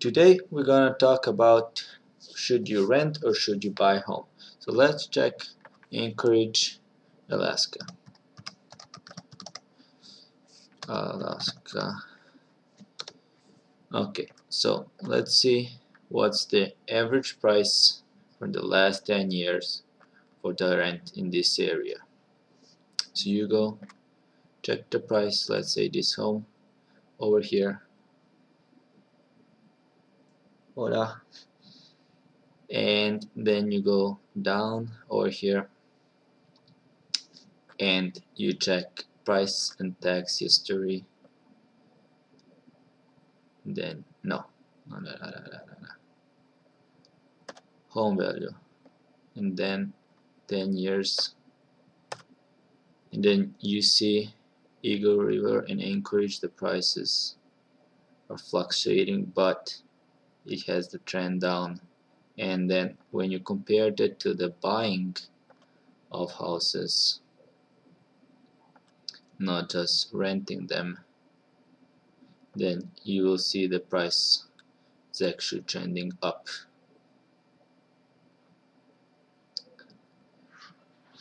Today we're gonna talk about should you rent or should you buy home. So let's check Anchorage, Alaska. Alaska. Okay, so let's see what's the average price for the last 10 years for the rent in this area. So you go check the price, let's say this home over here. Hola. And then you go down over here and you check price and tax history. Then no, home value, and then 10 years, and then you see Eagle River and Anchorage, the prices are fluctuating, but it has the trend down. And then when you compare that to the buying of houses, not just renting them, then you will see the price is actually trending up.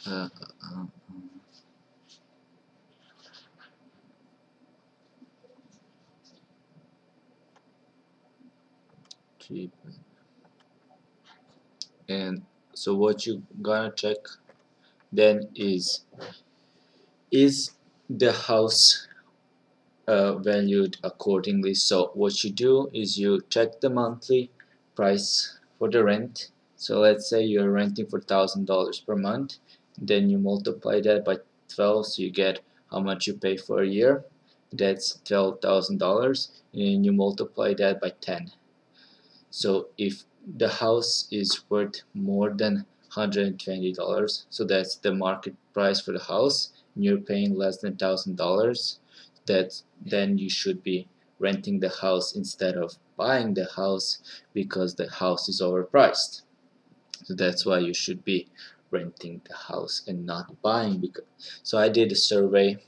Uh, uh, cheap. And so what you gonna check then is the house valued accordingly. So what you do is you check the monthly price for the rent. So let's say you're renting for $1,000 per month, then you multiply that by 12, so you get how much you pay for a year. That's $12,000, and you multiply that by 10. So if the house is worth more than $120, so that's the market price for the house, and you're paying less than $1,000, then you should be renting the house instead of buying the house, because the house is overpriced. So that's why you should be renting the house and not buying. So I did a survey,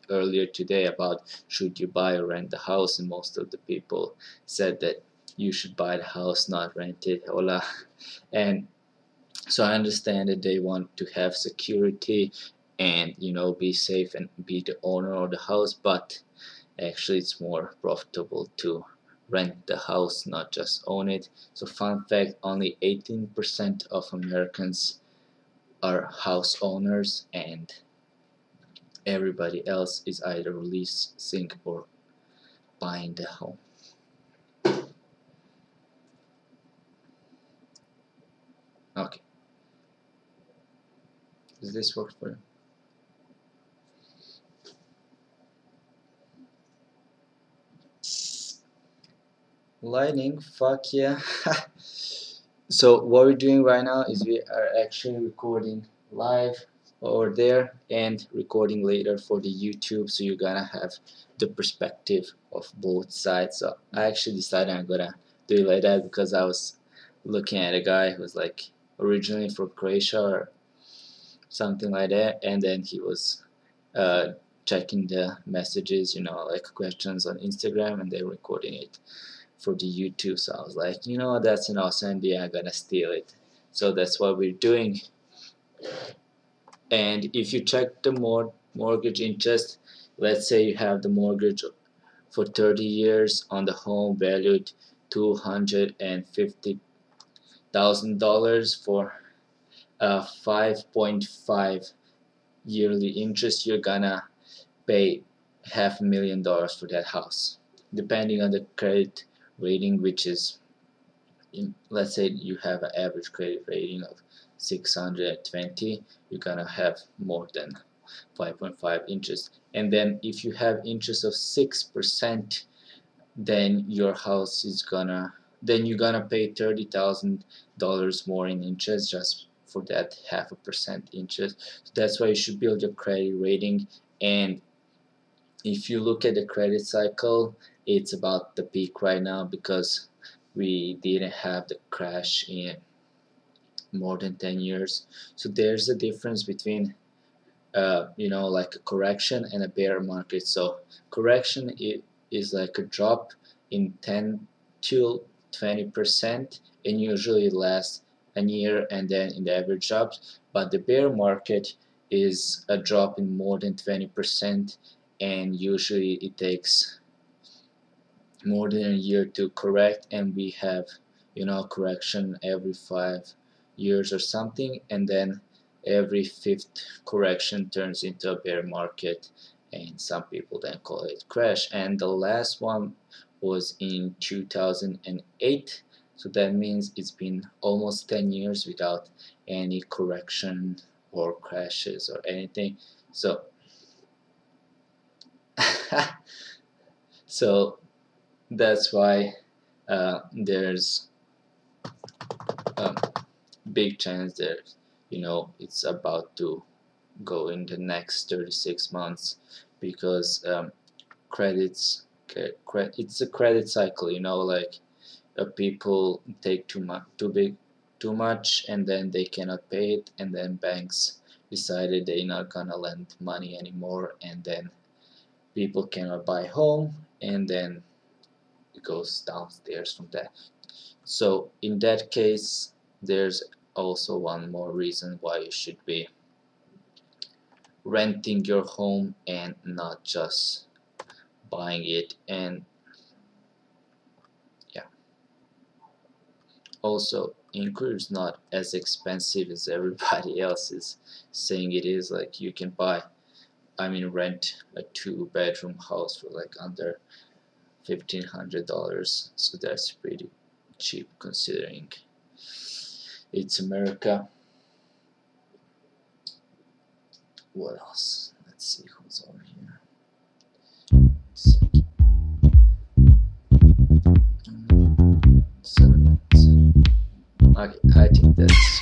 earlier today about should you buy or rent the house, and most of the people said that you should buy the house, not rent it. Hola. And so I understand that they want to have security and be safe and be the owner of the house, but actually it's more profitable to rent the house, not just own it. So fun fact, only 18% of Americans are house owners, and everybody else is either leasing or buying the home. Okay, does this work for you? Lightning, fuck yeah. So what we're doing right now is we are actually recording live over there and recording later for the YouTube, so you're gonna have the perspective of both sides. So I actually decided I'm gonna do it like that because I was looking at a guy who was like originally from Croatia or something like that, and then he was uh, checking the messages, like questions on Instagram, and they're recording it for the YouTube. So I was like, that's an awesome idea, I'm gonna steal it. So that's what we're doing. And if you check the mortgage interest, let's say you have the mortgage for 30 years on the home valued $250,000 for 5.5 yearly interest, you're gonna pay $500,000 for that house, depending on the credit rating, which is, let's say you have an average credit rating of 620, you're gonna have more than 5.5 interest. And then if you have interest of 6%, then your house is gonna then you're gonna pay $30,000 more in interest just for that 0.5% interest. So that's why you should build your credit rating. And if you look at the credit cycle, it's about the peak right now because we didn't have the crash in more than 10 years. So there's a difference between like a correction and a bear market. So correction is like a drop in 10 till 20% and usually lasts a year and then in the average drops. But the bear market is a drop in more than 20% and usually it takes more than a year to correct, and we have correction every 5 years or something, and then every fifth correction turns into a bear market, and some people then call it crash. And the last one was in 2008, so that means it's been almost 10 years without any correction or crashes or anything. So so that's why there's a big chance that it's about to go in the next 36 months, because it's a credit cycle, like people take too much and then they cannot pay it, and then banks decided they're not gonna lend money anymore, and then people cannot buy home, and then it goes downstairs from that. So in that case, there's also one more reason why you should be renting your home and not just buying it. And yeah, also Anchor is not as expensive as everybody else is saying it is. Like you can rent a 2-bedroom house for like under $1,500, so that's pretty cheap considering it's America. What else? Let's see who's over here. Second. 7 minutes. Okay, I think that's